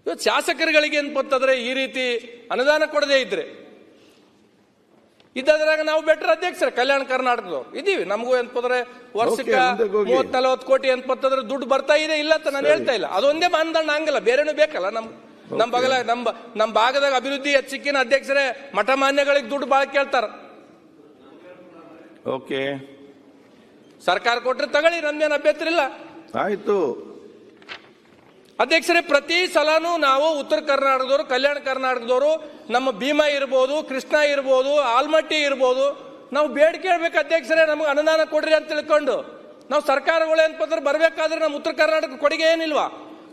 ಇವತ್ತು ಶಾಸಕರುಗಳಿಗೆ ಅನ್ಪತ್ತಂದ್ರೆ ಈ ರೀತಿ ಅನುದಾನ ಕೊಡದೇ ಇದ್ರೆ ಇದ್ದಾಗ ನಾವು ಬೆಟರ್ ಅಧ್ಯಕ್ಷರೇ ಕಲ್ಯಾಣ ಕರ್ನಾಟಕದವ್ರು ಇದೀವಿ. ನಮಗೂ ಅನ್ಪದ್ರೆ ವರ್ಷಕ್ಕೆ 30-40 ಕೋಟಿ ಅನ್ಪತ್ತಂದ್ರೆ ದುಡ್ಡು ಬರ್ತಾ ಇದೆ ಇಲ್ಲ ಅಂತ ನಾನು ಹೇಳ್ತಾ ಇಲ್ಲ. ಅದೊಂದೇ ಮಾನದಂಡ ಹಂಗಲ್ಲ, ಬೇರೆನೂ ಬೇಕಲ್ಲ. ನಮ್ಮ ಭಾಗದಾಗ ಅಭಿವೃದ್ಧಿ ಹೆಚ್ಚಿಕ್ಕಿನ ಅಧ್ಯಕ್ಷರೇ ಮಠ ಮಾನ್ಯಗಳಿಗೆ ದುಡ್ಡು ಬಾಳ ಕೇಳ್ತಾರ. ಓಕೆ, ಸರ್ಕಾರ ಕೊಟ್ರೆ ತಗೊಳ್ಳಿ, ನಮ್ದೇನು ಅಭ್ಯಂತರ ಇಲ್ಲ. ಆಯ್ತು ಅಧ್ಯಕ್ಷರೇ, ಪ್ರತಿ ಸಲನೂ ನಾವು ಉತ್ತರ ಕರ್ನಾಟಕದವರು, ಕಲ್ಯಾಣ ಕರ್ನಾಟಕದವರು, ನಮ್ಮ ಭೀಮಾ ಇರ್ಬೋದು, ಕೃಷ್ಣ ಇರ್ಬೋದು, ಆಲ್ಮಟ್ಟಿ ಇರ್ಬೋದು, ನಾವು ಬೇಡಿಕೆ ಹೇಳ್ಬೇಕು ಅಧ್ಯಕ್ಷರೇ, ನಮಗೆ ಅನುದಾನ ಕೊಡ್ರಿ ಅಂತ ತಿಳ್ಕೊಂಡು. ನಾವು ಸರ್ಕಾರಗಳು ಏನಪ್ಪಂದ್ರೆ ಬರ್ಬೇಕಾದ್ರೆ ನಮ್ಮ ಉತ್ತರ ಕರ್ನಾಟಕ ಕೊಡುಗೆ ಏನಿಲ್ವಾ?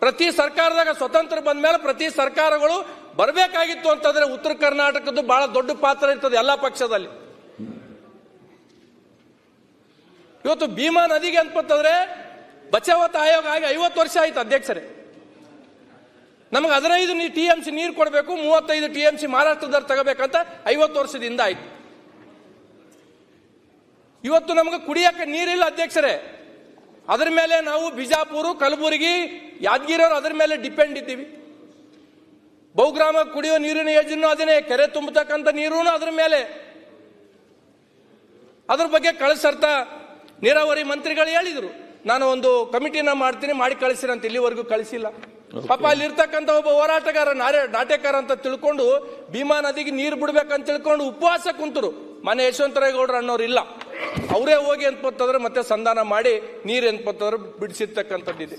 ಪ್ರತಿ ಸರ್ಕಾರದಾಗ ಸ್ವತಂತ್ರ ಬಂದ ಮೇಲೆ ಪ್ರತಿ ಸರ್ಕಾರಗಳು ಬರಬೇಕಾಗಿತ್ತು ಅಂತಂದ್ರೆ ಉತ್ತರ ಕರ್ನಾಟಕದ್ದು ಬಹಳ ದೊಡ್ಡ ಪಾತ್ರ ಇರ್ತದೆ ಎಲ್ಲ ಪಕ್ಷದಲ್ಲಿ. ಇವತ್ತು ಭೀಮಾ ನದಿಗೆ ಅಂತಂದ್ರೆ ಬಚಾವತ್ ಆಯೋಗ ಆಗಿ 50 ವರ್ಷ ಆಯ್ತು ಅಧ್ಯಕ್ಷರೇ. ನಮಗೆ 15 TMC ನೀರು ಕೊಡಬೇಕು, 35 TMC ಮಹಾರಾಷ್ಟ್ರದವ್ರು ತಗೋಬೇಕಂತ 50 ವರ್ಷದಿಂದ ಆಯ್ತು. ಇವತ್ತು ನಮಗೆ ಕುಡಿಯಕ್ಕೆ ನೀರಿಲ್ಲ ಅಧ್ಯಕ್ಷರೇ. ಅದರ ಮೇಲೆ ನಾವು ಬಿಜಾಪುರ, ಕಲಬುರಗಿ, ಯಾದಗಿರಿಯವರು ಅದರ ಮೇಲೆ ಡಿಪೆಂಡ್ ಇದ್ದೀವಿ. ಬಹುಗ್ರಾಮ ಕುಡಿಯುವ ನೀರಿನ ಯೋಜನೆ ಅದನ್ನೇ, ಕೆರೆ ತುಂಬತಕ್ಕಂಥ ನೀರು ಅದ್ರ ಮೇಲೆ. ಅದ್ರ ಬಗ್ಗೆ ಕಳಿಸರ್ತ ನೀರಾವರಿ ಮಂತ್ರಿಗಳು ಹೇಳಿದ್ರು, ನಾನು ಒಂದು ಕಮಿಟಿನ ಮಾಡ್ತೀನಿ, ಮಾಡಿ ಕಳಿಸಿರ ಅಂತ. ಇಲ್ಲಿವರೆಗೂ ಕಳಿಸಿಲ್ಲ. ಪಾಪ ಅಲ್ಲಿರ್ತಕ್ಕಂಥ ಒಬ್ಬ ಹೋರಾಟಗಾರ ನಾಟ್ಯಕಾರ ಅಂತ ತಿಳ್ಕೊಂಡು ಭೀಮಾ ನದಿಗೆ ನೀರು ಬಿಡ್ಬೇಕಂತ ತಿಳ್ಕೊಂಡು ಉಪವಾಸ ಕುಂತರು. ಮನೆ ಯಶವಂತರೇಗೌಡರು ಅನ್ನೋರು ಇಲ್ಲ, ಅವರೇ ಹೋಗಿ ಅನ್ಪತ್ತಂದ್ರೆ ಮತ್ತೆ ಸಂಧಾನ ಮಾಡಿ ನೀರು ಅನ್ಪತ್ತಂದ್ರೆ ಬಿಡಿಸಿರ್ತಕ್ಕಂಥದ್ದಿದೆ.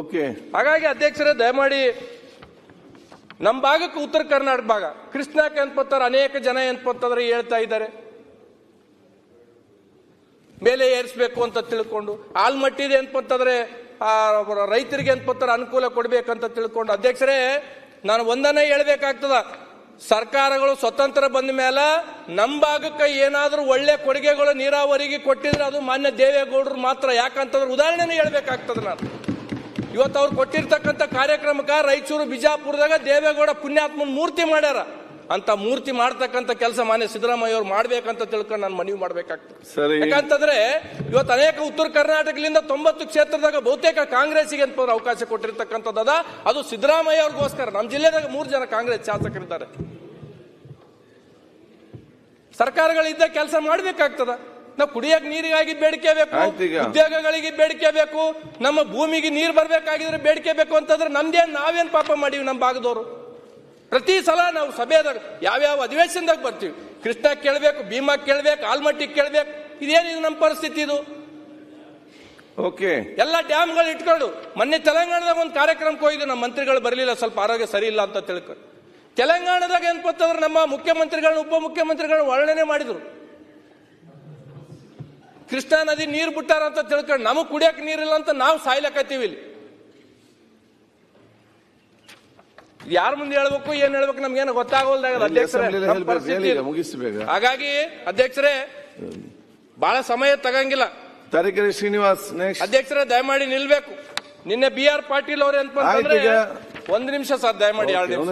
ಓಕೆ, ಹಾಗಾಗಿ ಅಧ್ಯಕ್ಷರೇ ದಯಮಾಡಿ ನಮ್ಮ ಭಾಗಕ್ಕೆ ಉತ್ತರ ಕರ್ನಾಟಕ ಭಾಗ ಕೃಷ್ಣಕ್ಕೆ ಅನ್ಪತ್ತಾರೆ ಅನೇಕ ಜನ ಅನ್ಪತ್ತಂದ್ರೆ ಹೇಳ್ತಾ ಇದ್ದಾರೆ ಮೇಲೆ ಏರಿಸಬೇಕು ಅಂತ ತಿಳ್ಕೊಂಡು. ಆಲ್ಮಟ್ಟಿದೆ ಅನ್ಪತ್ತಂದ್ರೆ ರೈತರಿಗೆ ಅನ್ಪತ್ತಾರೆ ಅನುಕೂಲ ಕೊಡ್ಬೇಕಂತ ತಿಳ್ಕೊಂಡು. ಅಧ್ಯಕ್ಷರೇ, ನಾನು ಒಂದನ್ನೇ ಹೇಳ್ಬೇಕಾಗ್ತದ, ಸರ್ಕಾರಗಳು ಸ್ವತಂತ್ರ ಬಂದ ಮೇಲೆ ನಮ್ಮ ಭಾಗಕ್ಕೆ ಏನಾದ್ರೂ ಒಳ್ಳೆ ಕೊಡುಗೆಗಳು ನೀರಾವರಿಗೆ ಕೊಟ್ಟಿದ್ರೆ ಅದು ಮಾನ್ಯ ದೇವೇಗೌಡರು ಮಾತ್ರ. ಯಾಕಂತಂದ್ರೆ ಉದಾಹರಣೆನೇ ಹೇಳ್ಬೇಕಾಗ್ತದೆ ನಾನು. ಇವತ್ತು ಅವ್ರು ಕೊಟ್ಟಿರ್ತಕ್ಕಂಥ ಕಾರ್ಯಕ್ರಮಕ್ಕೆ ರಾಯಚೂರು, ಬಿಜಾಪುರದಾಗ ದೇವೇಗೌಡ ಪುಣ್ಯಾತ್ಮನ ಮೂರ್ತಿ ಮಾಡ್ಯಾರ. ಅಂತ ಮೂರ್ತಿ ಮಾಡ್ತಕ್ಕಂಥ ಕೆಲಸ ಮಾನ್ಯ ಸಿದ್ದರಾಮಯ್ಯ ಅವ್ರು ಮಾಡ್ಬೇಕಂತ ತಿಳ್ಕೊಂಡು ನಾನು ಮನವಿ ಮಾಡ್ಬೇಕಾಗ್ತದೆ. ಯಾಕಂತಂದ್ರೆ ಇವತ್ತು ಅನೇಕ ಉತ್ತರ ಕರ್ನಾಟಕದಿಂದ 90 ಕ್ಷೇತ್ರದಾಗ ಬಹುತೇಕ ಕಾಂಗ್ರೆಸ್ಸಿಗೆ ಅಂತ ಅವಕಾಶ ಕೊಟ್ಟಿರ್ತಕ್ಕಂಥದ್ದು ಅದು ಸಿದ್ದರಾಮಯ್ಯ ಅವ್ರಿಗೋಸ್ಕರ. ನಮ್ಮ ಜಿಲ್ಲೆದಾಗ 3 ಜನ ಕಾಂಗ್ರೆಸ್ ಶಾಸಕರಿದ್ದಾರೆ. ಸರ್ಕಾರಗಳಿದ್ದ ಕೆಲಸ ಮಾಡ್ಬೇಕಾಗ್ತದ. ನಾವು ಕುಡಿಯಕ್ಕೆ ನೀರಿಗಾಗಿ ಬೇಡಿಕೆ ಬೇಕು, ಉದ್ಯೋಗಗಳಿಗೆ ಬೇಡಿಕೆ ಬೇಕು, ನಮ್ಮ ಭೂಮಿಗೆ ನೀರು ಬರ್ಬೇಕಾಗಿದ್ರೆ ಬೇಡಿಕೆ ಬೇಕು ಅಂತಂದ್ರೆ ನಾವೇನ್ ಪಾಪ ಮಾಡೀವಿ ನಮ್ಮ ಭಾಗದವರು? ಪ್ರತಿ ಸಲ ನಾವು ಸಭೆದಾಗ ಯಾವ್ಯಾವ ಅಧಿವೇಶನದಾಗ ಬರ್ತೀವಿ, ಕೃಷ್ಣ ಕೇಳಬೇಕು, ಭೀಮಾ ಕೇಳಬೇಕು, ಆಲ್ಮಟ್ಟಿ ಕೇಳಬೇಕು. ಇದೇನಿದು ನಮ್ಮ ಪರಿಸ್ಥಿತಿ ಇದು? ಓಕೆ, ಎಲ್ಲ ಡ್ಯಾಮ್ಗಳು ಇಟ್ಕೊಂಡು ಮೊನ್ನೆ ತೆಲಂಗಾಣದಾಗ ಒಂದು ಕಾರ್ಯಕ್ರಮಕ್ಕೆ ಹೋಗಿದ್ದು, ನಮ್ಮ ಮಂತ್ರಿಗಳು ಬರಲಿಲ್ಲ, ಸ್ವಲ್ಪ ಆರೋಗ್ಯ ಸರಿ ಇಲ್ಲ ಅಂತ ತಿಳ್ಕೊಂಡು. ತೆಲಂಗಾಣದಾಗ ಏನ್ಪತ್ತಂದ್ರೆ ನಮ್ಮ ಮುಖ್ಯಮಂತ್ರಿಗಳನ್ನ, ಉಪಮುಖ್ಯಮಂತ್ರಿಗಳನ್ನ ವರ್ಣನೆ ಮಾಡಿದ್ರು. ಕೃಷ್ಣಾ ನದಿ ನೀರು ಬಿಟ್ಟಾರ ಅಂತ ತಿಳ್ಕೊಂಡು ನಮಗೆ ಕುಡಿಯಕ್ಕೆ ನೀರಿಲ್ಲ ಅಂತ ನಾವು ಸಾಯ್ಲಕತ್ತೀವಿ ಇಲ್ಲಿ. ಯಾರ ಮುಂದೆ ಹೇಳ್ಬೇಕು, ಏನ್ ಹೇಳ್ಬೇಕು ನಮ್ಗೇನು ಗೊತ್ತಾಗೋಲ್ದಾಗ ಅಧ್ಯಕ್ಷರೇ. ಹಾಗಾಗಿ ಅಧ್ಯಕ್ಷರೇ ಬಹಳ ಸಮಯ ತಗಂಗಿಲ್ಲ. ತರೀಕೆರೆ ಶ್ರೀನಿವಾಸ್ ಅಧ್ಯಕ್ಷರೇ ದಯಮಾಡಿ ನಿಲ್ಬೇಕು. ನಿನ್ನೆ BR ಪಾಟೀಲ್ ಅವ್ರೆ ಅಂತಂದ್ರೆ 1 ನಿಮಿಷ ಸರ್, ದಯಮಾಡಿ 2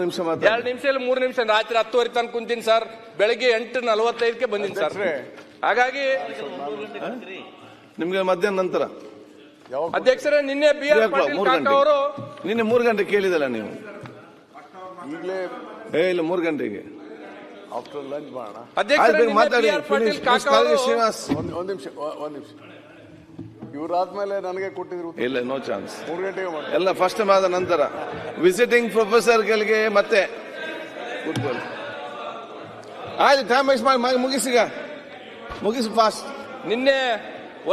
ನಿಮಿಷ 3 ನಿಮಿಷ. ರಾತ್ರಿ 10:30 ತನಕ ಕುಂತೀನಿ ಸರ್, ಬೆಳಗ್ಗೆ 8:45ಕ್ಕೆ ಬಂದಿನಿ ಸರ್. ಹಾಗಾಗಿ ನಿಮ್ಗೆ ಮಧ್ಯಾಹ್ನ ನಂತರ ಅಧ್ಯಕ್ಷರೇ ನಿನ್ನೆ BR ಪಾಟೀಲ್ ಕಾಕ ಅವರು ನಿನ್ನೆ 3 ಗಂಟೆ ಕೇಳಿದಲ್ಲ ನೀವು? ಇಲ್ಲ 3 ಗಂಟೆಗೆ ಆಫ್ಟರ್ ಲಂಚ್ ಮಾಡೋಣ. ಶ್ರೀನಿವಾಸ್ ಒಂದ್ ನಿಮಿಷ ಇವರಾದ್ಮೇಲೆ ನನಗೆ ಕೊಟ್ಟಿದ್ರು. ಇಲ್ಲ, ನೋ ಚಾನ್ಸ್. 3 ಗಂಟೆಗೆ ಮಾಡಿ ಎಲ್ಲ ಫಸ್ಟ್ ಆದ ನಂತರ ವಿಸಿಟಿಂಗ್ ಪ್ರೊಫೆಸರ್ಗಳಿಗೆ ಮತ್ತೆ ಕೂತ್ಕೊಳ್ಳಿ. ಆಯ್ತು, ಟೈಮ್ ವೇಸ್ಟ್ ಮಾಡಿ ಮುಗಿಸಿಗ, ಮುಗಿಸಿ ಫಾಸ್ಟ್. ನಿನ್ನೆ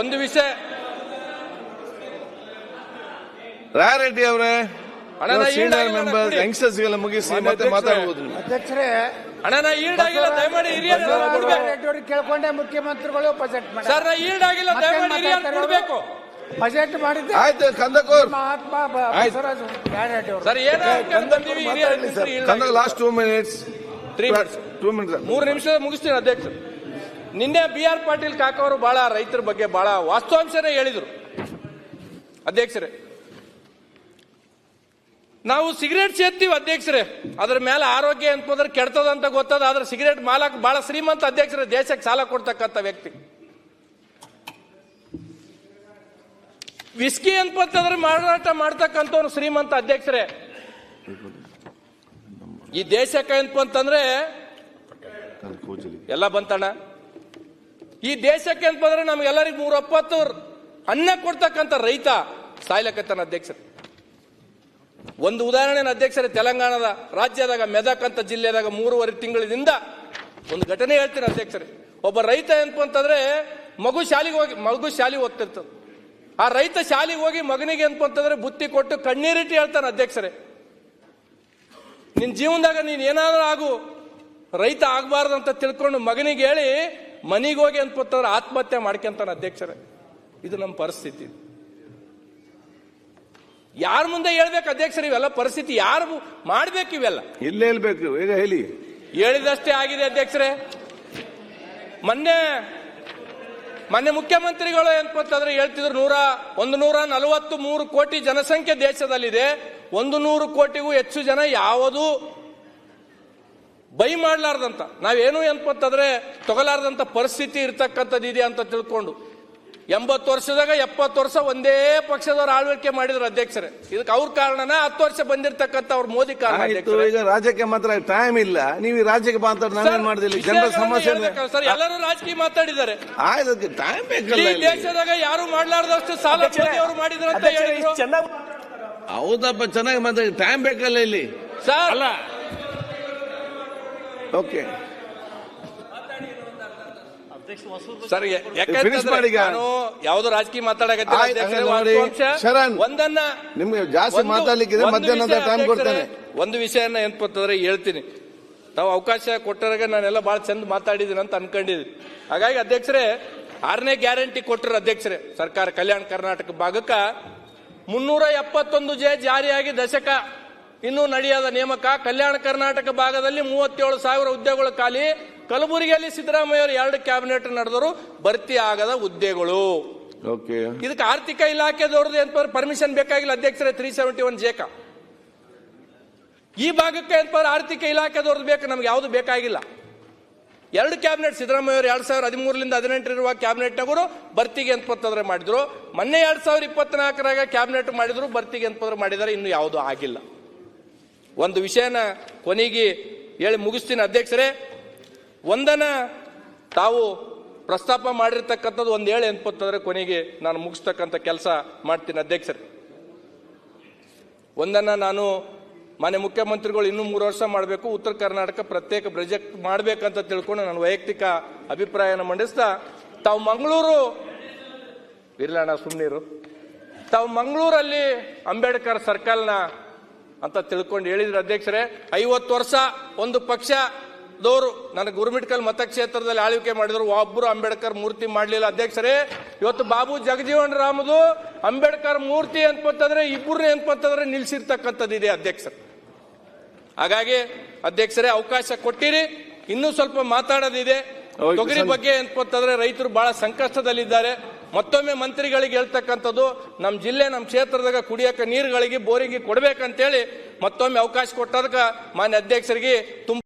ಒಂದು ವಿಷಯ ರಾಯರೆಡ್ಡಿ ಅವರೇ, ಸೀನಿಯರ್ ಮೆಂಬರ್ ಯಂಗ್ಸ್ಟರ್ಸ್ ಗೆಲ್ಲ ಮುಗಿಸಿ ಮತ್ತೆ ಮಾತಾಡಬಹುದು. ಅಧ್ಯಕ್ಷರೇ, ಅಣ್ಣ ಈಲ್ಡ್ ಆಗಿಲ್ಲ, ದಯಮಾಡಿ ಹಿರಿಯರು ಕೇಳ್ಕೊಂಡೆ ಮುಖ್ಯಮಂತ್ರಿಗಳು ಬಜೆಟ್ ಸರ್ ಈಲ್ಡ್ ಆಗಿಲ್ಲ, ದಯಮಾಡಿ ಹಿರಿಯರು ಕೊಡಬೇಕು. ಬಜೆಟ್ ಮಾಡಿದ್ದೆ. ಆಯ್ತು, ಕಂದಕೂರ್ ಮಹಾತ್ಮ ಸರ್ ಏನೋ ಲಾಸ್ಟ್ 2 ಮಿನಿಟ್ಸ್ 3 ನಿಮಿಷ ಮುಗಿಸ್ತೀನಿ ಅಧ್ಯಕ್ಷ. ನಿನ್ನೆ BR ಪಾಟೀಲ್ ಕಾಕ ಅವರು ಬಹಳ ರೈತರ ಬಗ್ಗೆ ಬಹಳ ವಾಸ್ತವಾಂಶನೇ ಹೇಳಿದ್ರು ಅಧ್ಯಕ್ಷರೇ. ನಾವು ಸಿಗರೇಟ್ ಸೇರ್ತೀವಿ ಅಧ್ಯಕ್ಷರೇ, ಅದ್ರ ಮೇಲೆ ಆರೋಗ್ಯ ಅಂತಂದ್ರೆ ಕೆಡ್ತದ ಅಂತ ಗೊತ್ತದ. ಆದ್ರೆ ಸಿಗರೇಟ್ ಮಾಲಕ್ ಬಹಳ ಶ್ರೀಮಂತ ಅಧ್ಯಕ್ಷರೇ, ದೇಶಕ್ಕೆ ಸಾಲ ಕೊಡ್ತಕ್ಕಂಥ ವ್ಯಕ್ತಿ. ವಿಸ್ಕಿ ಅಂತಂದ್ರೆ ಮಾರಾಟ ಮಾಡ್ತಕ್ಕಂಥವ್ರು ಶ್ರೀಮಂತ ಅಧ್ಯಕ್ಷರೇ. ಈ ದೇಶಕ್ಕೆ ಏನಪ್ಪ ಅಂತಂದ್ರೆ ಎಲ್ಲ ಬಂತಣ್ಣ. ಈ ದೇಶಕ್ಕೆ ಏನಪ್ಪ ಅಂದ್ರೆ ನಮ್ಗೆಲ್ಲರಿಗೂ 170 ಅನ್ನ ಕೊಡ್ತಕ್ಕಂಥ ರೈತ ಸಾಯ್ಲಕತ್ತಾನ ಅಧ್ಯಕ್ಷರು. ಒಂದು ಉದಾಹರಣೆ ಅಧ್ಯಕ್ಷರೇ, ತೆಲಂಗಾಣದ ರಾಜ್ಯದಾಗ ಮೆದಕ್ ಅಂತ ಜಿಲ್ಲೆದಾಗ 3.5 ತಿಂಗಳಿಂದ ಒಂದು ಘಟನೆ ಹೇಳ್ತೀನಿ ಅಧ್ಯಕ್ಷರೇ. ಒಬ್ಬ ರೈತ ಏನಪ್ಪ ಅಂತಂದ್ರೆ ಮಗು ಶಾಲೆಗೆ ಓದ್ತಿರ್ತದೆ. ಆ ರೈತ ಶಾಲೆಗೆ ಹೋಗಿ ಮಗನಿಗೆ ಏನಪ್ಪ ಅಂತಂದ್ರೆ ಬುತ್ತಿ ಕೊಟ್ಟು ಕಣ್ಣೀರಿಟ್ಟು ಹೇಳ್ತಾನೆ ಅಧ್ಯಕ್ಷರೇ, ನಿನ್ ಜೀವನದಾಗ ನೀನ್ ಏನಾದ್ರೂ ಆಗು, ರೈತ ಆಗಬಾರ್ದು ಅಂತ ತಿಳ್ಕೊಂಡು ಮಗನಿಗೆ ಹೇಳಿ ಮನೆಗೆ ಹೋಗಿ ಅಂತಂದ್ರೆ ಆತ್ಮಹತ್ಯೆ ಮಾಡ್ಕೊಂತಾನೆ ಅಧ್ಯಕ್ಷರೇ. ಇದು ನಮ್ಮ ಪರಿಸ್ಥಿತಿ. ಯಾರ ಮುಂದೆ ಹೇಳ್ಬೇಕು ಅಧ್ಯಕ್ಷರೇ? ಇವೆಲ್ಲ ಪರಿಸ್ಥಿತಿ ಯಾರು ಮಾಡ್ಬೇಕು? ಇವೆಲ್ಲ ಇಲ್ಲೇ ಹೇಳ್ಬೇಕು. ಈಗ ಹೇಳಿ, ಹೇಳಿದಷ್ಟೇ ಆಗಿದೆ ಅಧ್ಯಕ್ಷರೇ. ಮೊನ್ನೆ ಮುಖ್ಯಮಂತ್ರಿಗಳು ಏನಂತಂದ್ರೆ ಹೇಳ್ತಿದ್ರು 143 ಕೋಟಿ ಜನಸಂಖ್ಯೆ ದೇಶದಲ್ಲಿದೆ, 100 ಕೋಟಿಗೂ ಹೆಚ್ಚು ಜನ ಯಾವುದೂ ಬೈ ಮಾಡ್ಲಾರ್ದಂತ, ನಾವೇನು ಏನಂತಂದ್ರೆ ತಗೊಲಾರ್ದಂತ ಪರಿಸ್ಥಿತಿ ಇರ್ತಕ್ಕಂಥದ್ದು ಇದೆ ಅಂತ ತಿಳ್ಕೊಂಡು 80 ವರ್ಷದಾಗ 70 ವರ್ಷ ಒಂದೇ ಪಕ್ಷದವ್ರು ಆಳ್ವಿಕೆ ಮಾಡಿದ್ರು ಅಧ್ಯಕ್ಷರೇ. ಇದಕ್ಕೆ ಅವ್ರ ಕಾರಣನ 10 ವರ್ಷ ಬಂದಿರತಕ್ಕಂಥ ಅವ್ರ ಮೋದಿ ಕಾರಣ. ಈಗ ರಾಜ್ಯಕ್ಕೆ ಮಾತ್ರ ಟೈಮ್ ಇಲ್ಲ, ನೀವು ರಾಜ್ಯಕ್ಕೆ ಮಾತಾಡ ನಾವೇನ್ ಮಾಡಿದಿಲ್ಲ. ಜನರ ಸಮಸ್ಯೆ ಸರ್, ಎಲ್ಲರೂ ರಾಜಕೀಯ ಮಾತಾಡಿದ್ದಾರೆ. ಆಯ್ತು, ಟೈಮ್ ಬೇಕಲ್ಲ. ಈ ದೇಶದಾಗ ಯಾರು ಮಾಡ್ಲಾರ್ದಷ್ಟು ಸಾಲ ಅವರು ಮಾಡಿದ್ರು ಅಂತ ಹೇಳಿದ್ರು. ಹೌದಪ್ಪ, ಚೆನ್ನಾಗಿ ಮಾತಾಡಿ, ಟೈಮ್ ಬೇಕಲ್ಲ ಇಲ್ಲಿ ಸರ್. ಅಲ್ಲ, ಓಕೆ ಸರ್, ನಾನು ಯಾವ್ದು ರಾಜಕೀಯ ಶರಣ್, ಒಂದನ್ನ ನಿಮ್ಗೆ ಜಾಸ್ತಿ ಮಾತಾಡ್ಲಿಕ್ಕಿದೆ, ಮಧ್ಯಾಹ್ನದ ಟೈಮ್ ಕೊಡ್ತೇನೆ. ಒಂದು ವಿಷಯನ ಏನಂತಂದ್ರೆ ಹೇಳ್ತೀನಿ. ತಾವು ಅವಕಾಶ ಕೊಟ್ಟರಾಗ ನಾನೆಲ್ಲ ಬಹಳ ಚಂದ ಮಾತಾಡಿದ್ದೀನಿ ಅಂತ ಅನ್ಕೊಂಡಿದ್ದೀನಿ. ಹಾಗಾಗಿ ಅಧ್ಯಕ್ಷರೇ, 6ನೇ ಗ್ಯಾರಂಟಿ ಕೊಟ್ಟರು ಅಧ್ಯಕ್ಷರೇ. ಸರ್ಕಾರ ಕಲ್ಯಾಣ ಕರ್ನಾಟಕ ಭಾಗಕ್ಕ 371 ಜಾರಿಯಾಗಿ ದಶಕ ಇನ್ನೂ ನಡೆಯದ ನೇಮಕ. ಕಲ್ಯಾಣ ಕರ್ನಾಟಕ ಭಾಗದಲ್ಲಿ 37,000 ಹುದ್ದೆಗಳು ಖಾಲಿ. ಕಲಬುರಗಿಯಲ್ಲಿ ಸಿದ್ದರಾಮಯ್ಯ ಅವರು 2 ಕ್ಯಾಬಿನೆಟ್ ನಡೆದರು, ಭರ್ತಿ ಆಗದ ಹುದ್ದೆಗಳು. ಇದಕ್ಕೆ ಆರ್ಥಿಕ ಇಲಾಖೆದವ್ರದ್ದು ಏನಪ್ಪ ಪರ್ಮಿಷನ್ ಬೇಕಾಗಿಲ್ಲ ಅಧ್ಯಕ್ಷರೇ. 371 ಜೇಕ ಈ ಭಾಗಕ್ಕೆ ಏನಪ್ಪ ಆರ್ಥಿಕ ಇಲಾಖೆದವ್ರದ್ದು ಬೇಕು, ನಮ್ಗೆ ಯಾವುದು ಬೇಕಾಗಿಲ್ಲ. 2 ಕ್ಯಾಬಿನೆಟ್ ಸಿದ್ದರಾಮಯ್ಯ ಅವರು 2013ರಿಂದ 18 ಇರುವ ಕ್ಯಾಬಿನೆಟ್ನವರು ಭರ್ತಿಗೆ ಎಂತಂದ್ರೆ ಮಾಡಿದ್ರು. ಮೊನ್ನೆ 2024ರಾಗ ಕ್ಯಾಬಿನೆಟ್ ಮಾಡಿದ್ರು, ಭರ್ತಿಗೆ ಎಂತಂದ್ರೆ ಮಾಡಿದ್ದಾರೆ, ಇನ್ನು ಯಾವುದೂ ಆಗಿಲ್ಲ. ಒಂದು ವಿಷಯನ ಕೊನೆಗೆ ಹೇಳಿ ಮುಗಿಸ್ತೀನಿ ಅಧ್ಯಕ್ಷರೇ. ಒಂದನ್ನ ತಾವು ಪ್ರಸ್ತಾಪ ಮಾಡಿರ್ತಕ್ಕಂಥದ್ದು ಒಂದು ಹೇಳಿ ಅಂತಂದ್ರೆ ಕೊನೆಗೆ ನಾನು ಮುಗಿಸ್ತಕ್ಕಂಥ ಕೆಲಸ ಮಾಡ್ತೀನಿ ಅಧ್ಯಕ್ಷರೇ. ಒಂದನ್ನ ನಾನು ಮಾನ್ಯ ಮುಖ್ಯಮಂತ್ರಿಗಳು ಇನ್ನೂ 3 ವರ್ಷ ಮಾಡಬೇಕು, ಉತ್ತರ ಕರ್ನಾಟಕ ಪ್ರತ್ಯೇಕ ಪ್ರಾಜೆಕ್ಟ್ ಮಾಡಬೇಕಂತ ತಿಳ್ಕೊಂಡು ನಾನು ವೈಯಕ್ತಿಕ ಅಭಿಪ್ರಾಯನ ಮಂಡಿಸ್ತಾ, ತಾವು ಮಂಗಳೂರಲ್ಲಿ ಅಂಬೇಡ್ಕರ್ ಸರ್ಕಲ್ನ ಅಂತ ತಿಳ್ಕೊಂಡು ಹೇಳಿದ್ರು ಅಧ್ಯಕ್ಷರೇ. 50 ವರ್ಷ ಒಂದು ಪಕ್ಷದವರು ನನಗೆ ಗುರುಮಿಟ್ಕಲ್ ಮತಕ್ಷೇತ್ರದಲ್ಲಿ ಆಳ್ವಿಕೆ ಮಾಡಿದ್ರು, ಒಬ್ಬರು ಅಂಬೇಡ್ಕರ್ ಮೂರ್ತಿ ಮಾಡಲಿಲ್ಲ ಅಧ್ಯಕ್ಷರೇ. ಇವತ್ತು ಬಾಬು ಜಗಜೀವನ್ ರಾಮದು ಅಂಬೇಡ್ಕರ್ ಮೂರ್ತಿ ಅಂತಂದ್ರೆ ಇಬ್ಬರನ್ನ ಏನಂತಂದ್ರೆ ನಿಲ್ಸಿರ್ತಕ್ಕಂಥದ್ದಿದೆ ಅಧ್ಯಕ್ಷರು. ಹಾಗಾಗಿ ಅಧ್ಯಕ್ಷರೇ, ಅವಕಾಶ ಕೊಟ್ಟಿರಿ, ಇನ್ನೂ ಸ್ವಲ್ಪ ಮಾತಾಡೋದಿದೆ. ತೊಗರಿ ಬಗ್ಗೆ ಅಂತಂದ್ರೆ ರೈತರು ಬಹಳ ಸಂಕಷ್ಟದಲ್ಲಿದ್ದಾರೆ. ಮತ್ತೊಮ್ಮೆ ಮಂತ್ರಿಗಳಿಗೆ ಹೇಳ್ತಕ್ಕಂಥದ್ದು, ನಮ್ಮ ಜಿಲ್ಲೆ ನಮ್ಮ ಕ್ಷೇತ್ರದಾಗ ಕುಡಿಯಕ್ಕೆ ನೀರುಗಳಿಗೆ ಬೋರಿಂಗ್ ಕೊಡ್ಬೇಕಂತೇಳಿ ಮತ್ತೊಮ್ಮೆ ಅವಕಾಶ ಕೊಟ್ಟದಕ್ಕೆ ಮಾನ್ಯ ಅಧ್ಯಕ್ಷರಿಗೆ ತುಂಬ